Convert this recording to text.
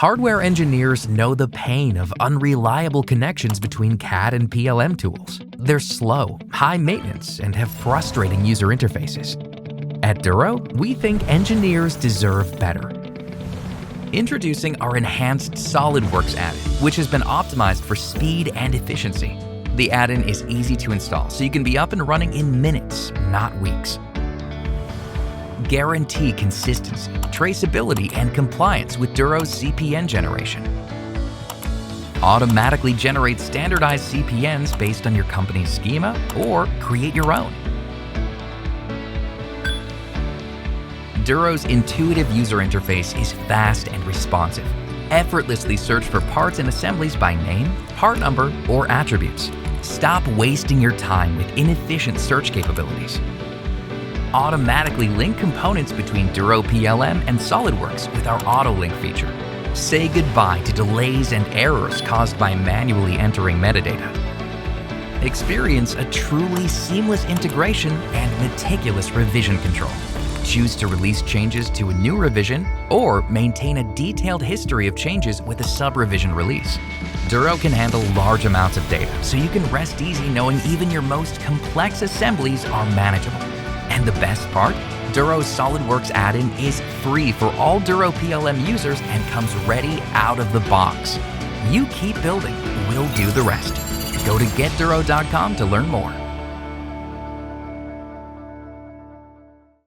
Hardware engineers know the pain of unreliable connections between CAD and PLM tools. They're slow, high maintenance, and have frustrating user interfaces. At Duro, we think engineers deserve better. Introducing our enhanced SolidWorks add-in, which has been optimized for speed and efficiency. The add-in is easy to install, so you can be up and running in minutes, not weeks. Guarantee consistency, traceability, and compliance with Duro's CPN generation. Automatically generate standardized CPNs based on your company's schema or create your own. Duro's intuitive user interface is fast and responsive. Effortlessly search for parts and assemblies by name, part number, or attributes. Stop wasting your time with inefficient search capabilities. Automatically link components between Duro PLM and SolidWorks with our AutoLink feature. Say goodbye to delays and errors caused by manually entering metadata. Experience a truly seamless integration and meticulous revision control. Choose to release changes to a new revision or maintain a detailed history of changes with a sub-revision release. Duro can handle large amounts of data, so you can rest easy knowing even your most complex assemblies are manageable. And the best part? Duro's SolidWorks add-in is free for all Duro PLM users and comes ready out of the box. You keep building, we'll do the rest. Go to getduro.com to learn more.